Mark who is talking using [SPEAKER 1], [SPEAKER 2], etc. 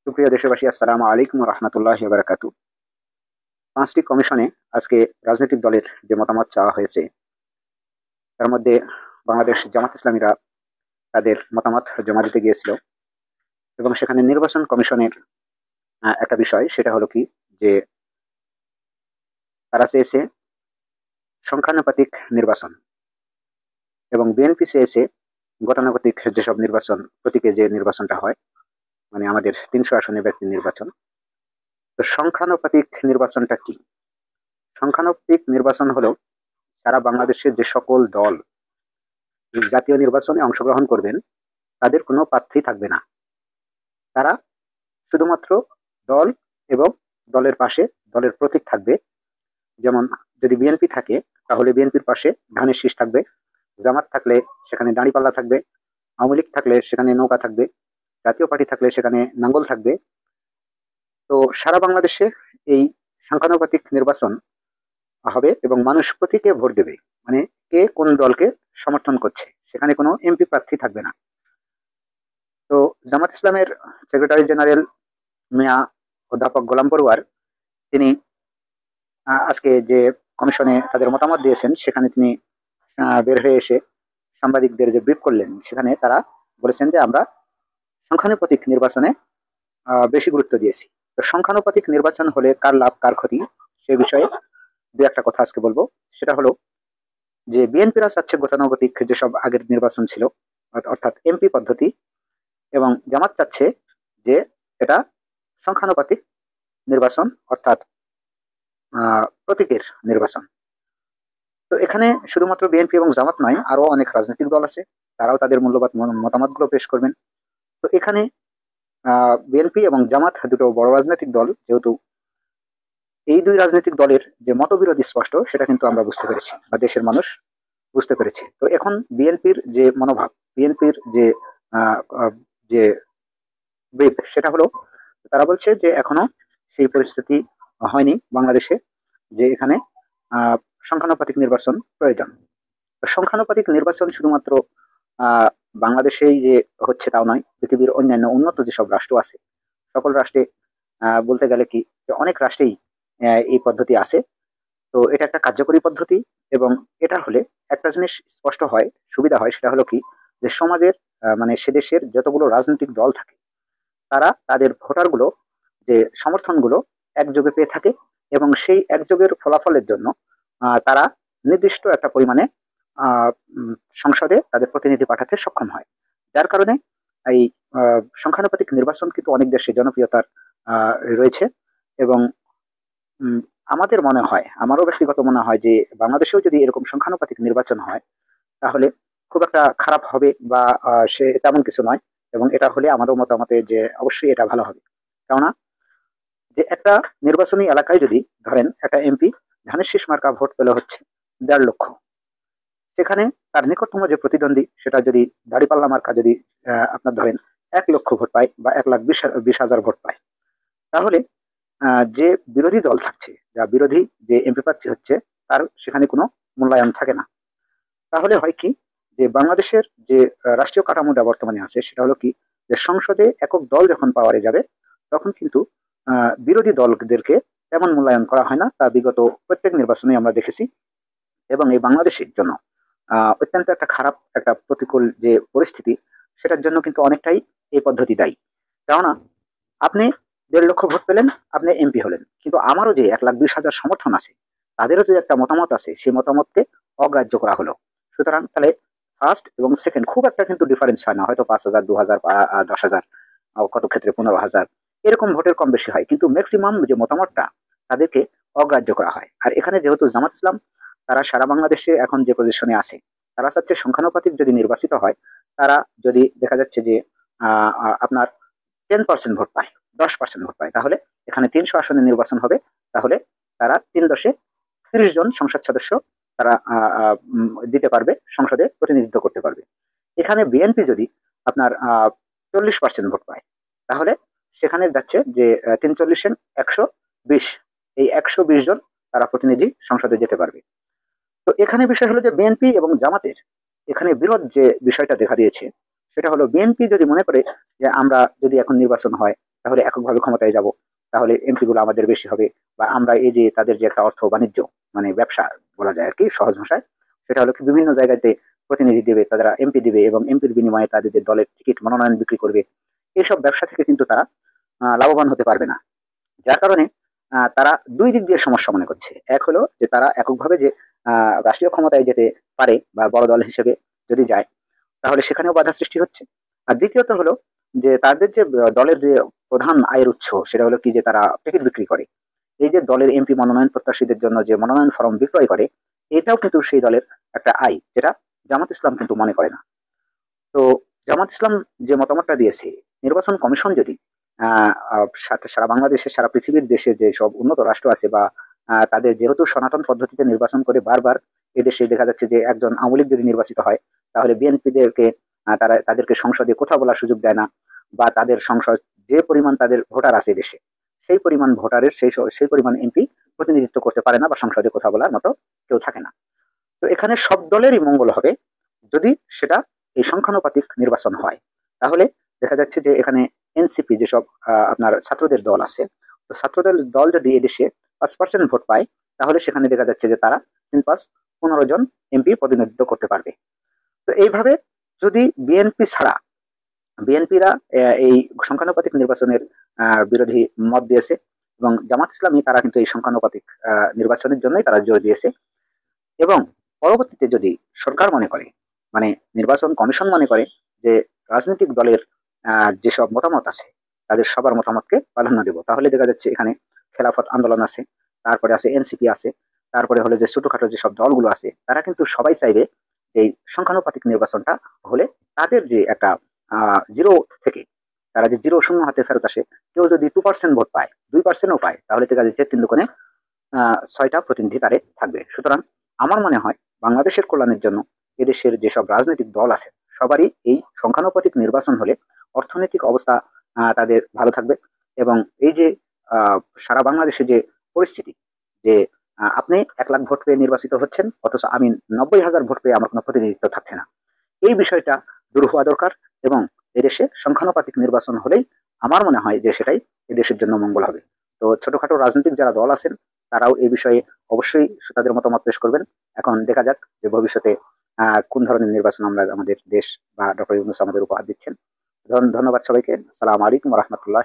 [SPEAKER 1] সুপ্রিয় দেশবাসী, আসসালামু আলাইকুম রহমতুল্লাহ বারাকাতু। পাঁচটি কমিশনে আজকে রাজনৈতিক দলের যে মতামত চাওয়া হয়েছে, তার মধ্যে বাংলাদেশ জামাত ইসলামীরা তাদের মতামত জমা দিতে গিয়েছিল এবং সেখানে নির্বাচন কমিশনের একটা বিষয়, সেটা হলো কি যে তারা চেয়েছে সংখ্যানুপাতিক নির্বাচন এবং বিএনপি চেয়েছে গতানুগতিক যেসব নির্বাচন, প্রতীকে যে নির্বাচনটা হয়, মানে আমাদের 300 আসনের ব্যক্তির নির্বাচন। তো সংখ্যানুপাতিক নির্বাচনটা কি? সংখ্যানুপাতিক নির্বাচন হলো সারা বাংলাদেশের যে সকল দল জাতীয় নির্বাচনে অংশগ্রহণ করবেন তাদের কোনো প্রার্থী থাকবে না। তারা শুধুমাত্র দল এবং দলের পাশে দলের প্রতীক থাকবে। যেমন যদি বিএনপি থাকে তাহলে বিএনপির পাশে ধানের শীষ থাকবে, জামাত থাকলে সেখানে দাঁড়িপাল্লা থাকবে, আওয়ামী লীগ থাকলে সেখানে নৌকা থাকবে, জাতীয় পার্টি থাকলে সেখানে নাঙ্গল থাকবে। তো সারা বাংলাদেশে এই সংখ্যানুপাতিক নির্বাচন হবে এবং মানুষ প্রতীকে ভোট দেবে, মানে কে কোন দলকে সমর্থন করছে, সেখানে কোনো এমপি প্রার্থী থাকবে না। তো জামাত ইসলামের সেক্রেটারি জেনারেল মিয়া অধ্যাপক গোলাম পড়ুয়ার, তিনি আজকে যে কমিশনে তাদের মতামত দিয়েছেন সেখানে তিনি বের হয়ে এসে সাংবাদিকদের যে ব্রিফ করলেন, সেখানে তারা বলেছেন যে আমরা সংখ্যানুপাতিক নির্বাচনে বেশি গুরুত্ব দিয়েছি। তো সংখ্যানুপাতিক নির্বাচন হলে কার লাভ কার ক্ষতি, সে বিষয়ে দু একটা কথা আজকে বলবো। সেটা হলো যে বিএনপিরা চাচ্ছে গতানুগতিক যেসব আগের নির্বাচন ছিল, অর্থাৎ এমপি পদ্ধতি, এবং জামাত চাচ্ছে যে এটা সংখ্যানুপাতিক নির্বাচন, অর্থাৎ প্রতীকের নির্বাচন। তো এখানে শুধুমাত্র বিএনপি এবং জামাত নয়, আরো অনেক রাজনৈতিক দল আছে, তারাও তাদের মূল্যবান মতামতগুলো পেশ করবেন। তো এখানে বিএনপি এবং জামাত দুটো বড় রাজনৈতিক দল, যেহেতু এই দুই রাজনৈতিক দলের যে মতবিরোধ স্পষ্ট, সেটা কিন্তু আমরা বুঝতে পেরেছি বা দেশের মানুষ বুঝতে পেরেছে। তো এখন বিএনপির যে মনোভাব, বিএনপির যে আহ, আহ, যে ব্রিফ, সেটা হলো তারা বলছে যে এখনো সেই পরিস্থিতি হয়নি বাংলাদেশে যে এখানে আহ সংখ্যানুপাতিক নির্বাচন প্রয়োজন। তো সংখ্যানুপাতিক নির্বাচন শুধুমাত্র আহ বাংলাদেশেই যে হচ্ছে তাও নয়, পৃথিবীর অন্যান্য উন্নত যেসব রাষ্ট্র আছে সকল রাষ্ট্রে বলতে গেলে কি যে অনেক রাষ্ট্রেই এই পদ্ধতি আছে। তো এটা একটা কার্যকরী পদ্ধতি এবং এটা হলে একটা জিনিস স্পষ্ট হয়, সুবিধা হয়, সেটা হলো কি যে সমাজের মানে সে দেশের যতগুলো রাজনৈতিক দল থাকে তারা তাদের ভোটারগুলো যে সমর্থনগুলো একযোগে পেয়ে থাকে এবং সেই একযোগের ফলাফলের জন্য তারা নির্দিষ্ট একটা পরিমাণে আহ, সংসদে তাদের প্রতিনিধি পাঠাতে সক্ষম হয়। যার কারণে এই সংখ্যানুপাতিক নির্বাচন কিন্তু অনেক দেশে জনপ্রিয়তার রয়েছে। এবং উম, আমাদের মনে হয়, আমারও ব্যক্তিগত মনে হয় যে বাংলাদেশেও যদি এরকম সংখ্যানুপাতিক নির্বাচন হয় তাহলে খুব একটা খারাপ হবে বা সে তেমন কিছু নয়। এবং এটা হলে আমারও মতামতে যে অবশ্যই এটা ভালো হবে। কেননা যে একটা নির্বাচনী এলাকায় যদি ধরেন একটা এমপি ধানের শীষ মার্কা ভোট পেলে হচ্ছে 1.5 লক্ষ, সেখানে তার নিকটতম যে প্রতিদ্বন্দ্বী সেটা যদি দাড়িপাল্লা মার্কা যদি আপনার ধরেন 1 লক্ষ ভোট পায় বা 1,20,000 ভোট পায়, তাহলে যে বিরোধী দল থাকছে, যা বিরোধী যে এমপি প্রার্থী হচ্ছে, তার সেখানে কোনো মূল্যায়ন থাকে না। তাহলে হয় কি যে বাংলাদেশের যে রাষ্ট্রীয় কাঠামোটা বর্তমানে আছে সেটা হলো কি যে সংসদে একক দল যখন পাওয়ারে যাবে তখন কিন্তু বিরোধী দলদেরকে তেমন মূল্যায়ন করা হয় না, তা বিগত প্রত্যেক নির্বাচনে আমরা দেখেছি। এবং এই বাংলাদেশের জন্য অত্যন্ত একটা খারাপ একটা প্রতিকূল যে পরিস্থিতি, সেটার জন্য কিন্তু অনেকটাই এই পদ্ধতি দায়ী। কেননা আপনি 1.5 লক্ষ ভোট পেলেন, আপনি এমপি হলেন, কিন্তু আমারও যে 1,20,000 সমর্থন আছে, তাদেরও যে একটা মতামত আছে, সেই মতামতকে অগ্রাহ্য করা হলো। সুতরাং তাহলে ফার্স্ট এবং সেকেন্ড খুব একটা কিন্তু ডিফারেন্স হয় না, হয়তো 5,000, 2,000, 10,000, কত ক্ষেত্রে 15,000, এরকম ভোটের কম বেশি হয়, কিন্তু ম্যাক্সিমাম যে মতামতটা তাদেরকে অগ্রাহ্য করা হয়। আর এখানে যেহেতু জামাত ইসলাম তারা সারা বাংলাদেশে এখন যে পজিশনে আছে, তারা চাচ্ছে সংখ্যানুপাতিক যদি নির্বাচিত হয়, তারা যদি দেখা যাচ্ছে যে আপনার 10% ভোট পায়, 10% ভোট পায়, তাহলে এখানে 300 আসনে নির্বাচন হবে। তাহলে তারা 3 দশে 30 জন সংসদ সদস্য তারা দিতে পারবে, সংসদে প্রতিনিধিত্ব করতে পারবে। এখানে বিএনপি যদি আপনার 40% ভোট পায়, তাহলে সেখানে যাচ্ছে যে 3 × 40 120, এই 120 জন তারা প্রতিনিধি সংসদে যেতে পারবে। তো এখানে বিষয় হলো যে বিএনপি এবং জামাতের এখানে বিরোধ যে বিষয়টা দেখা দিয়েছে, সেটা হলো বিএনপি যদি মনে করে যে আমরা যদি এখন নির্বাচন হয় তাহলে এককভাবে ক্ষমতায় যাব, তাহলে এমপি গুলো আমাদের বেশি হবে, বা আমরা এই যে তাদের যে একটা অর্থ বাণিজ্য মানে ব্যবসা বলা যায় আর কি সহজ ভাষায়, সেটা হলো কি বিভিন্ন জায়গাতে প্রতিনিধি দেবে, তারা এমপি দিবে এবং এমপির বিনিময়ে তাদের যে দলের টিকিট মনোনয়ন বিক্রি করবে, এইসব ব্যবসা থেকে কিন্তু তারা লাভবান হতে পারবে না। যার কারণে তারা দুই দিক দিয়ে সমস্যা মনে করছে। এক হলো যে তারা এককভাবে যে রাষ্ট্রীয় ক্ষমতায় যেতে পারে বা বড় দল হিসেবে যদি যায় তাহলে সেখানেও বাধা সৃষ্টি হচ্ছে। আর দ্বিতীয়ত হলো যে তাদের যে দলের যে প্রধান আয়ের উৎস সেটা হলো কি যে তারা টিকিট বিক্রি করে। এই যে দলের এমপি মনোনয়ন প্রত্যাশীদের জন্য যে মনোনয়ন ফর্ম বিক্রয় করে, এটাও কিন্তু সেই দলের একটা আয়, যেটা জামাত ইসলাম কিন্তু মনে করে না। তো জামাত ইসলাম যে মতামতটা দিয়েছে, নির্বাচন কমিশন যদি সারা বাংলাদেশের সারা পৃথিবীর দেশে যে সব উন্নত রাষ্ট্র আছে বা তাদের যেহেতু সনাতন পদ্ধতিতে নির্বাচন করে বারবার এদেশে দেখা যাচ্ছে যে একজন আওয়ামী লীগ যদি নির্বাচিত হয় তাহলে বিএনপিদেরকে তারা তাদেরকে সংসদে কথা বলার সুযোগ দেয় না, বা তাদের সংসদ যে পরিমাণ তাদের ভোটার আছে দেশে সেই পরিমাণ ভোটারের সেই পরিমাণ এমপি প্রতিনিধিত্ব করতে পারে না বা সংসদে কথা বলার মতো কেউ থাকে না। তো এখানে সব দলেরই মঙ্গল হবে যদি সেটা এই সংখ্যানুপাতিক নির্বাচন হয়। তাহলে দেখা যাচ্ছে যে এখানে এনসিপি যেসব আপনার ছাত্রদের দল আছে, তো ছাত্রদের দল যদি এদেশে 5% ভোট পায় তাহলে সেখানে দেখা যাচ্ছে যে তারা 3, 5, 15 জন এমপি প্রতিনিধিত্ব করতে পারবে। তো এইভাবে যদি বিএনপি ছাড়া বিএনপিরা এই সংখ্যানুপাতিক নির্বাচনের বিরোধী মত দিয়েছে, এবং জামাত ইসলামী তারা কিন্তু এই সংখ্যানুপাতিক নির্বাচনের জন্যই তারা জোর দিয়েছে। এবং পরবর্তীতে যদি সরকার মনে করে মানে নির্বাচন কমিশন মনে করে যে রাজনৈতিক দলের যেসব মতামত আছে তাদের সবার মতামতকে প্রাধান্য দেব, তাহলে দেখা যাচ্ছে এখানে খেলাফত আন্দোলন আছে, তারপরে আছে এনসিপি আছে, তারপরে হলে যে ছোটখাটো যেসব দলগুলো আছে তারা কিন্তু সবাই চাইবে এই সংখ্যানুপাতিক নির্বাচনটা হলে তাদের যে একটা জিরো থেকে তারা যে জিরো শূন্য হাতে ফেরত আসে, কেউ যদি 2% ভোট পায় 2%ও পায় তাহলে দেখা যাচ্ছে 3 দোকানে 6টা প্রতিনিধি তারে থাকবে। সুতরাং আমার মনে হয় বাংলাদেশের কল্যাণের জন্য এদেশের যেসব রাজনৈতিক দল আছে সবারই এই সংখ্যানুপাতিক নির্বাচন হলে অর্থনৈতিক অবস্থা তাদের ভালো থাকবে। এবং এই যে আহ, সারা বাংলাদেশে যে পরিস্থিতি যে আপনি 1 লাখ ভোট পেয়ে নির্বাচিত হচ্ছেন অথচ আমি 90,000 ভোট পেয়ে আমার কোনো প্রতিনিধিত্ব থাকছে না, এই বিষয়টা দূর হওয়া দরকার। এবং এদেশে সংখ্যানুপাতিক নির্বাচন হলেই আমার মনে হয় যে সেটাই এদেশের জন্য মঙ্গল হবে। তো ছোটখাটো রাজনৈতিক যারা দল আছেন তারাও এই বিষয়ে অবশ্যই তাদের মতামত পেশ করবেন। এখন দেখা যাক যে ভবিষ্যতে কোন ধরনের নির্বাচন আমরা আমাদের দেশ বা ডক্টর ইউনূস আমাদের উপহার দিচ্ছেন। ধন্যবাদ সবাইকে। আসসালামু আলাইকুম রহমতুল্লাহ।